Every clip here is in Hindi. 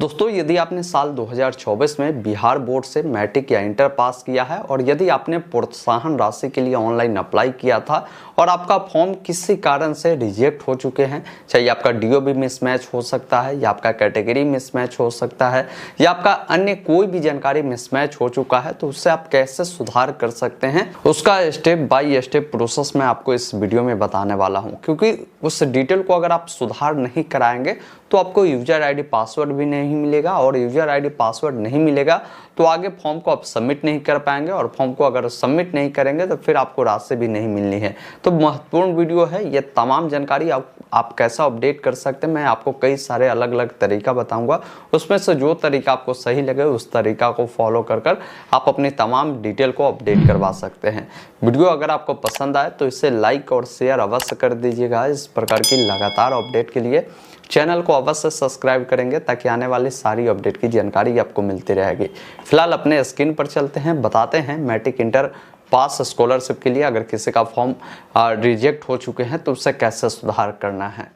दोस्तों, यदि आपने साल 2024 में बिहार बोर्ड से मैट्रिक या इंटर पास किया है और यदि आपने प्रोत्साहन राशि के लिए ऑनलाइन अप्लाई किया था और आपका फॉर्म किसी कारण से रिजेक्ट हो चुके हैं, चाहे आपका डीओबी मिसमैच हो सकता है या आपका कैटेगरी मिसमैच हो सकता है या आपका अन्य कोई भी जानकारी मिसमैच हो चुका है, तो उससे आप कैसे सुधार कर सकते हैं उसका स्टेप बाय स्टेप प्रोसेस मैं आपको इस वीडियो में बताने वाला हूं। क्योंकि उस डिटेल को अगर आप सुधार नहीं कराएंगे तो आपको यूजर आईडी पासवर्ड भी नहीं मिलेगा और यूजर आईडी पासवर्ड नहीं मिलेगा तो आगे फॉर्म को आप सबमिट नहीं कर पाएंगे और फॉर्म को अगर सबमिट नहीं करेंगे तो फिर आपको राशि भी नहीं मिलनी है। तो महत्वपूर्ण वीडियो है, ये तमाम जानकारी आप कैसा अपडेट कर सकते हैं मैं आपको कई सारे अलग अलग तरीका बताऊंगा। उसमें से जो तरीका आपको सही लगे उस तरीका को फॉलो कर आप अपनी तमाम डिटेल को अपडेट करवा सकते हैं। वीडियो अगर आपको पसंद आए तो इसे लाइक और शेयर अवश्य कर दीजिएगा। इस प्रकार की लगातार अपडेट के लिए चैनल को अवश्य सब्सक्राइब करेंगे ताकि आने वाली सारी अपडेट की जानकारी आपको मिलती रहेगी। फिलहाल अपने स्क्रीन पर चलते हैं, बताते हैं मैट्रिक इंटर पास स्कॉलरशिप के लिए अगर किसी का फॉर्म रिजेक्ट हो चुके हैं तो उससे कैसे सुधार करना है।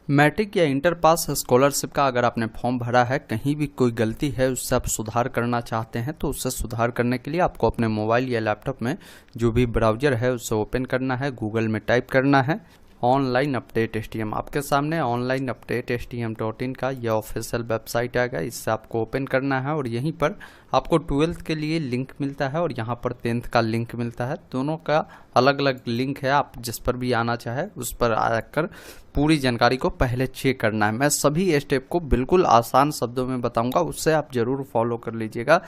मैट्रिक या इंटर पास स्कॉलरशिप का अगर आपने फॉर्म भरा है, कहीं भी कोई गलती है उससे आप सुधार करना चाहते हैं तो उससे सुधार करने के लिए आपको अपने मोबाइल या लैपटॉप में जो भी ब्राउजर है उसे ओपन करना है, गूगल में टाइप करना है ऑनलाइन अपडेट STM। आपके सामने ऑनलाइन अपडेट STM.in का यह ऑफिशियल वेबसाइट आएगा, इससे आपको ओपन करना है और यहीं पर आपको 12th के लिए लिंक मिलता है और यहाँ पर 10th का लिंक मिलता है। दोनों का अलग अलग लिंक है, आप जिस पर भी आना चाहे उस पर आकर पूरी जानकारी को पहले चेक करना है। मैं सभी स्टेप को बिल्कुल आसान शब्दों में बताऊंगा, उससे आप जरूर फॉलो कर लीजिएगा,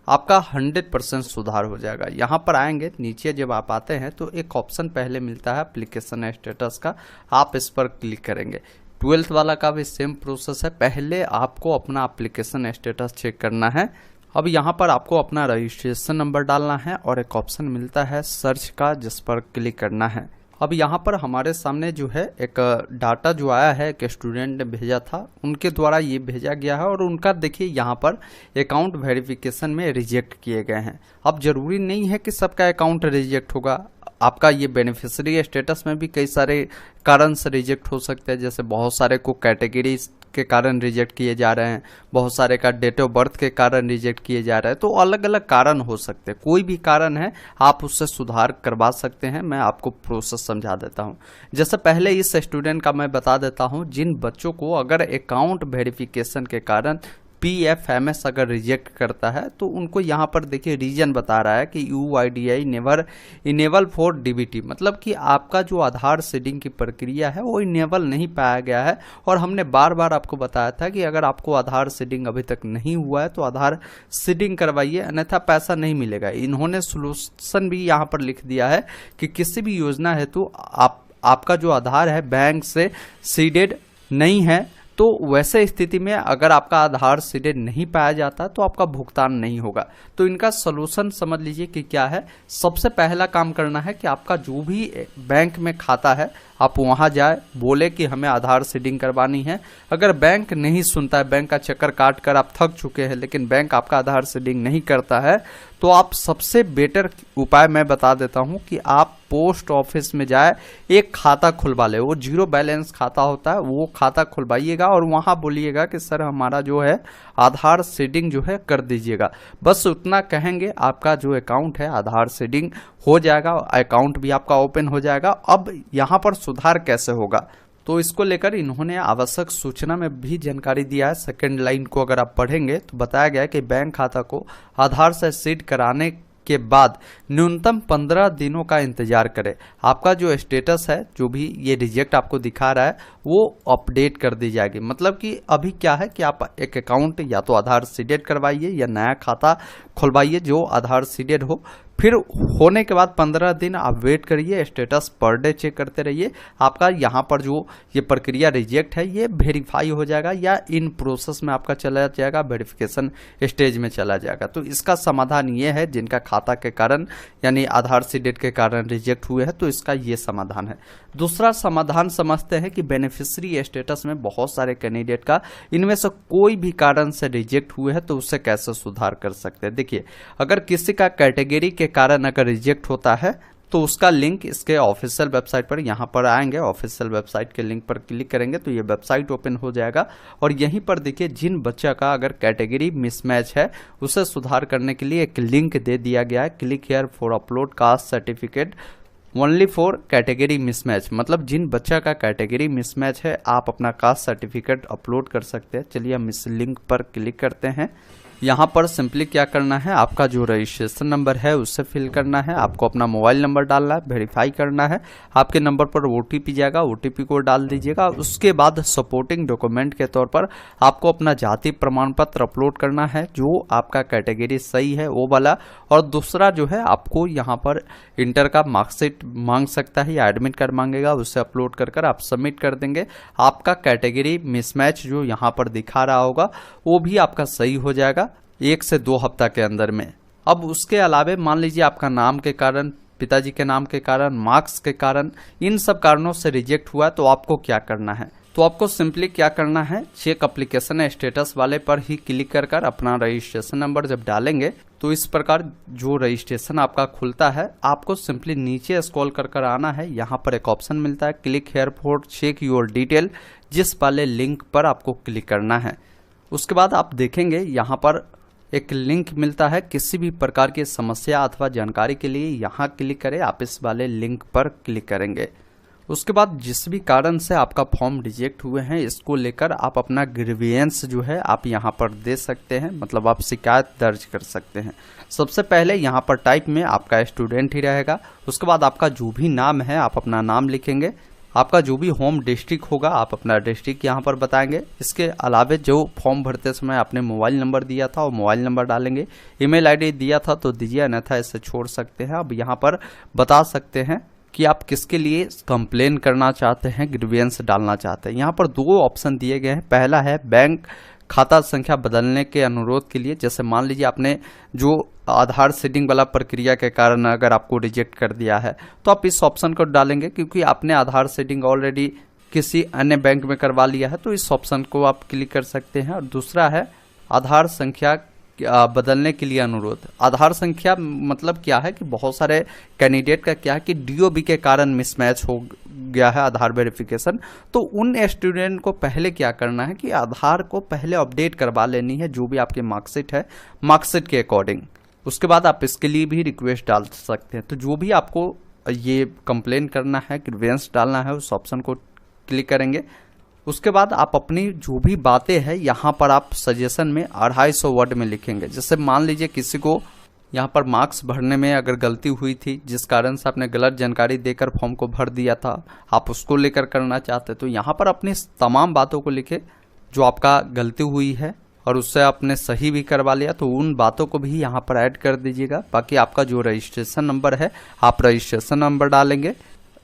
आपका 100% सुधार हो जाएगा। यहाँ पर आएंगे, नीचे जब आप आते हैं तो एक ऑप्शन पहले मिलता है एप्लीकेशन स्टेटस का, आप इस पर क्लिक करेंगे। 12th वाला का भी सेम प्रोसेस है, पहले आपको अपना एप्लीकेशन स्टेटस चेक करना है। अब यहाँ पर आपको अपना रजिस्ट्रेशन नंबर डालना है और एक ऑप्शन मिलता है सर्च का, जिस पर क्लिक करना है। अब यहाँ पर हमारे सामने जो है एक डाटा जो आया है, एक स्टूडेंट ने भेजा था, उनके द्वारा ये भेजा गया है और उनका देखिए यहाँ पर अकाउंट वेरिफिकेशन में रिजेक्ट किए गए हैं। अब जरूरी नहीं है कि सबका अकाउंट रिजेक्ट होगा, आपका ये बेनिफिशियरी स्टेटस में भी कई सारे कारण से रिजेक्ट हो सकते हैं। जैसे बहुत सारे को कैटेगरी के कारण रिजेक्ट किए जा रहे हैं, बहुत सारे का डेट ऑफ बर्थ के कारण रिजेक्ट किए जा रहे हैं, तो अलग अलग कारण हो सकते हैं। कोई भी कारण है आप उससे सुधार करवा सकते हैं। मैं आपको प्रोसेस समझा देता हूं। जैसे पहले इस स्टूडेंट का मैं बता देता हूं, जिन बच्चों को अगर अकाउंट वेरिफिकेशन के कारण PFMS अगर रिजेक्ट करता है तो उनको यहाँ पर देखिए रीजन बता रहा है कि UIDI never enable for DBT, मतलब कि आपका जो आधार सीडिंग की प्रक्रिया है वो इनेबल नहीं पाया गया है। और हमने बार बार आपको बताया था कि अगर आपको आधार सीडिंग अभी तक नहीं हुआ है तो आधार सीडिंग करवाइए, अन्यथा पैसा नहीं मिलेगा। इन्होंने सोल्यूशन भी यहाँ पर लिख दिया है कि किसी भी योजना हेतु आपका जो आधार है बैंक से सीडेड नहीं है, तो वैसे स्थिति में अगर आपका आधार सीडेड नहीं पाया जाता तो आपका भुगतान नहीं होगा। तो इनका सलूशन समझ लीजिए कि क्या है। सबसे पहला काम करना है कि आपका जो भी बैंक में खाता है आप वहां जाए, बोले कि हमें आधार सीडिंग करवानी है। अगर बैंक नहीं सुनता है, बैंक का चक्कर काट कर आप थक चुके हैं लेकिन बैंक आपका आधार सीडिंग नहीं करता है, तो आप सबसे बेटर उपाय मैं बता देता हूं कि आप पोस्ट ऑफिस में जाए, एक खाता खुलवा ले। वो 0 बैलेंस खाता होता है, वो खाता खुलवाइएगा और वहां बोलिएगा कि सर हमारा जो है आधार सीडिंग जो है कर दीजिएगा। बस उतना कहेंगे, आपका जो अकाउंट है आधार सीडिंग हो जाएगा, अकाउंट भी आपका ओपन हो जाएगा। अब यहाँ पर सुधार कैसे होगा तो इसको लेकर इन्होंने आवश्यक सूचना में भी जानकारी दिया है। सेकंड लाइन को अगर आप पढ़ेंगे तो बताया गया है कि बैंक खाता को आधार से सीड कराने के बाद न्यूनतम 15 दिनों का इंतजार करें। आपका जो स्टेटस है, जो भी ये रिजेक्ट आपको दिखा रहा है, वो अपडेट कर दी जाएगी। मतलब कि अभी क्या है कि आप एक अकाउंट या तो आधार सीडेड करवाइए या नया खाता खुलवाइए जो आधार सीडेड हो। फिर होने के बाद 15 दिन आप वेट करिए, स्टेटस पर डे चेक करते रहिए। आपका यहाँ पर जो ये प्रक्रिया रिजेक्ट है ये वेरीफाई हो जाएगा या इन प्रोसेस में आपका चला जाएगा, वेरिफिकेशन स्टेज में चला जाएगा। तो इसका समाधान ये है, जिनका खाता के कारण यानी आधार सीडेड के कारण रिजेक्ट हुए हैं तो इसका ये समाधान है। दूसरा समाधान समझते हैं कि बेनिफिशियरी स्टेटस में बहुत सारे कैंडिडेट का इनमें से कोई भी कारण से रिजेक्ट हुए हैं तो उससे कैसे सुधार कर सकते हैं। देखिए, अगर किसी का कैटेगरी के कारण अगर रिजेक्ट होता है तो उसका लिंक इसके ऑफिशियल वेबसाइट पर यहाँ पर आएंगे, ऑफिशियल वेबसाइट के लिंक पर क्लिक करेंगे तो ये वेबसाइट ओपन हो जाएगा। और यहीं पर देखिए जिन बच्चा का अगर कैटेगरी मिसमैच है उसे सुधार करने के लिए एक लिंक दे दिया गया है, click here for upload caste certificate only for category mismatch. मतलब जिन बच्चा का कैटेगरी मिसमैच है आप अपना कास्ट सर्टिफिकेट अपलोड कर सकते हैं। चलिए हम इस लिंक पर क्लिक करते हैं। यहाँ पर सिंपली क्या करना है, आपका जो रजिस्ट्रेशन नंबर है उससे फिल करना है, आपको अपना मोबाइल नंबर डालना है, वेरीफाई करना है, आपके नंबर पर OTP जाएगा, OTP को डाल दीजिएगा। उसके बाद सपोर्टिंग डॉक्यूमेंट के तौर पर आपको अपना जाति प्रमाण पत्र अपलोड करना है जो आपका कैटेगरी सही है वो वाला। और दूसरा जो है आपको यहाँ पर इंटर का मार्कशीट मांग सकता है या एडमिट कार्ड मांगेगा, उसे अपलोड कर आप सबमिट कर देंगे। आपका कैटेगरी मिसमैच जो यहाँ पर दिखा रहा होगा वो भी आपका सही हो जाएगा 1 से 2 हफ्ता के अंदर में। अब उसके अलावे मान लीजिए आपका नाम के कारण, पिताजी के नाम के कारण, मार्क्स के कारण, इन सब कारणों से रिजेक्ट हुआ तो आपको क्या करना है, तो आपको सिंपली क्या करना है, चेक एप्लीकेशन स्टेटस वाले पर ही क्लिक कर अपना रजिस्ट्रेशन नंबर जब डालेंगे तो इस प्रकार जो रजिस्ट्रेशन आपका खुलता है, आपको सिंपली नीचे स्क्रॉल कर आना है। यहाँ पर एक ऑप्शन मिलता है click here for check your detail, जिस वाले लिंक पर आपको क्लिक करना है। उसके बाद आप देखेंगे यहाँ पर एक लिंक मिलता है, किसी भी प्रकार की समस्या अथवा जानकारी के लिए यहाँ क्लिक करें, आप इस वाले लिंक पर क्लिक करेंगे। उसके बाद जिस भी कारण से आपका फॉर्म रिजेक्ट हुए हैं इसको लेकर आप अपना ग्रीवियंस जो है आप यहाँ पर दे सकते हैं, मतलब आप शिकायत दर्ज कर सकते हैं। सबसे पहले यहाँ पर टाइप में आपका स्टूडेंट ही रहेगा। उसके बाद आपका जो भी नाम है आप अपना नाम लिखेंगे, आपका जो भी होम डिस्ट्रिक्ट होगा आप अपना डिस्ट्रिक्ट यहाँ पर बताएंगे। इसके अलावा जो फॉर्म भरते समय आपने मोबाइल नंबर दिया था वो मोबाइल नंबर डालेंगे, ईमेल आईडी दिया था तो दीजिए, अन्यथा इसे छोड़ सकते हैं। अब यहाँ पर बता सकते हैं कि आप किसके लिए कंप्लेन करना चाहते हैं, ग्रीवियंस डालना चाहते हैं। यहाँ पर 2 ऑप्शन दिए गए हैं। पहला है बैंक खाता संख्या बदलने के अनुरोध के लिए, जैसे मान लीजिए आपने जो आधार सीडिंग वाला प्रक्रिया के कारण अगर आपको रिजेक्ट कर दिया है तो आप इस ऑप्शन को डालेंगे, क्योंकि आपने आधार सीडिंग ऑलरेडी किसी अन्य बैंक में करवा लिया है तो इस ऑप्शन को आप क्लिक कर सकते हैं। और दूसरा है आधार संख्या बदलने के लिए अनुरोध। आधार संख्या मतलब क्या है कि बहुत सारे कैंडिडेट का क्या है कि DOB के कारण मिसमैच हो गया है आधार वेरिफिकेशन, तो उन स्टूडेंट को पहले क्या करना है कि आधार को पहले अपडेट करवा लेनी है, जो भी आपकी मार्कशीट है मार्कशीट के अकॉर्डिंग। उसके बाद आप इसके लिए भी रिक्वेस्ट डाल सकते हैं। तो जो भी आपको ये कंप्लेन करना है, ग्रीवियंस डालना है, उस ऑप्शन को क्लिक करेंगे। उसके बाद आप अपनी जो भी बातें हैं यहाँ पर आप सजेशन में 250 वर्ड में लिखेंगे। जैसे मान लीजिए किसी को यहाँ पर मार्क्स भरने में अगर गलती हुई थी, जिस कारण से आपने गलत जानकारी देकर फॉर्म को भर दिया था, आप उसको लेकर करना चाहते तो यहाँ पर अपनी तमाम बातों को लिखे जो आपका गलती हुई है और उससे आपने सही भी करवा लिया तो उन बातों को भी यहाँ पर ऐड कर दीजिएगा। बाकी आपका जो रजिस्ट्रेशन नंबर है आप रजिस्ट्रेशन नंबर डालेंगे।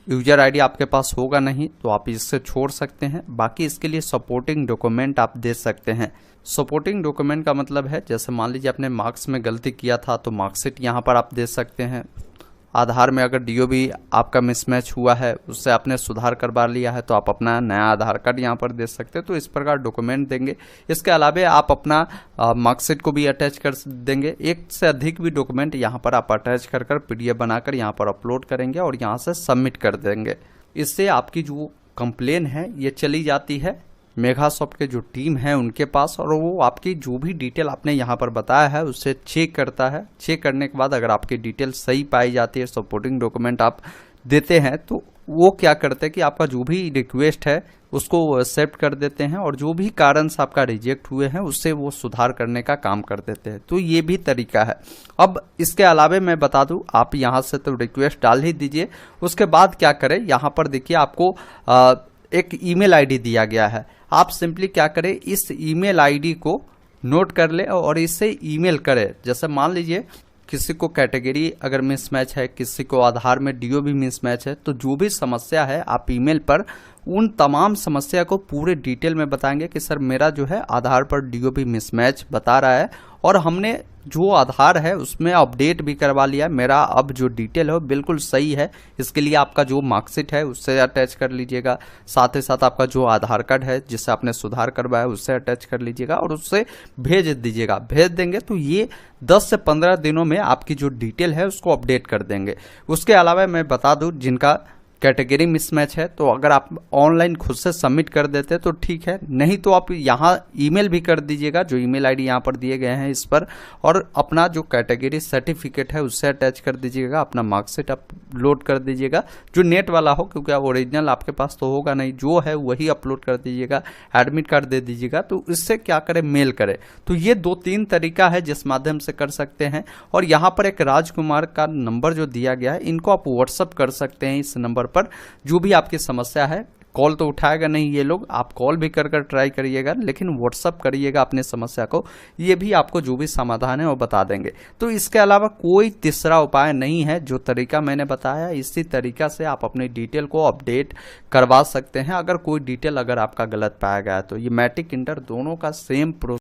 यूजर आईडी आपके पास होगा नहीं तो आप इससे छोड़ सकते हैं। बाकी इसके लिए सपोर्टिंग डॉक्यूमेंट आप दे सकते हैं। सपोर्टिंग डॉक्यूमेंट का मतलब है जैसे मान लीजिए आपने मार्क्स में गलती किया था तो मार्कशीट यहाँ पर आप दे सकते हैं। आधार में अगर DOB आपका मिसमैच हुआ है उससे आपने सुधार करवा लिया है तो आप अपना नया आधार कार्ड यहाँ पर दे सकते हैं। तो इस प्रकार डॉक्यूमेंट देंगे। इसके अलावा आप अपना मार्कशीट को भी अटैच कर देंगे। 1 से अधिक भी डॉक्यूमेंट यहाँ पर आप अटैच कर PDF बनाकर यहाँ पर अपलोड करेंगे और यहाँ से सबमिट कर देंगे। इससे आपकी जो कंप्लेन है ये चली जाती है मेघासॉफ्ट के जो टीम है उनके पास, और वो आपकी जो भी डिटेल आपने यहाँ पर बताया है उससे चेक करता है। चेक करने के बाद अगर आपकी डिटेल सही पाई जाती है, सपोर्टिंग डॉक्यूमेंट आप देते हैं, तो वो क्या करते हैं कि आपका जो भी रिक्वेस्ट है उसको एक्सेप्ट कर देते हैं और जो भी कारण से आपका रिजेक्ट हुए हैं उससे वो सुधार करने का काम कर देते हैं। तो ये भी तरीका है। अब इसके अलावा मैं बता दूं, आप यहाँ से तो रिक्वेस्ट डाल ही दीजिए। उसके बाद क्या करें, यहाँ पर देखिए आपको एक ईमेल आईडी दिया गया है। आप सिंपली क्या करें, इस ईमेल आईडी को नोट कर ले और इससे ईमेल करें। जैसे मान लीजिए किसी को कैटेगरी अगर मिसमैच है, किसी को आधार में DOB मिसमैच है, तो जो भी समस्या है आप ईमेल पर उन तमाम समस्या को पूरे डिटेल में बताएंगे कि सर मेरा जो है आधार पर डीओबी मिसमैच बता रहा है और हमने जो आधार है उसमें अपडेट भी करवा लिया है, मेरा अब जो डिटेल है वो बिल्कुल सही है। इसके लिए आपका जो मार्कशीट है उससे अटैच कर लीजिएगा, साथ ही साथ आपका जो आधार कार्ड है जिससे आपने सुधार करवाया उससे अटैच कर लीजिएगा और उससे भेज दीजिएगा। भेज देंगे तो ये 10 से 15 दिनों में आपकी जो डिटेल है उसको अपडेट कर देंगे। उसके अलावा मैं बता दूं जिनका कैटेगरी मिसमैच है तो अगर आप ऑनलाइन खुद से सबमिट कर देते तो ठीक है, नहीं तो आप यहाँ ईमेल भी कर दीजिएगा, जो ईमेल आईडी यहाँ पर दिए गए हैं इस पर, और अपना जो कैटेगरी सर्टिफिकेट है उससे अटैच कर दीजिएगा, अपना मार्कशीट अपलोड कर दीजिएगा जो नेट वाला हो, क्योंकि ओरिजिनल आपके पास तो होगा नहीं, जो है वही अपलोड कर दीजिएगा, एडमिट कार्ड दे दीजिएगा। तो इससे क्या करें, मेल करें। तो ये 2-3 तरीका है जिस माध्यम से कर सकते हैं। और यहाँ पर एक राजकुमार का नंबर जो दिया गया है, इनको आप व्हाट्सअप कर सकते हैं इस नंबर पर जो भी आपकी समस्या है। कॉल तो उठाएगा नहीं ये लोग, आप कॉल भी कर ट्राई करिएगा, लेकिन व्हाट्सअप करिएगा अपने समस्या को, ये भी आपको जो भी समाधान है वो बता देंगे। तो इसके अलावा कोई तीसरा उपाय नहीं है, जो तरीका मैंने बताया इसी तरीका से आप अपनी डिटेल को अपडेट करवा सकते हैं। अगर कोई डिटेल अगर आपका गलत पाया गया तो ये मैट्रिक इंटर दोनों का सेम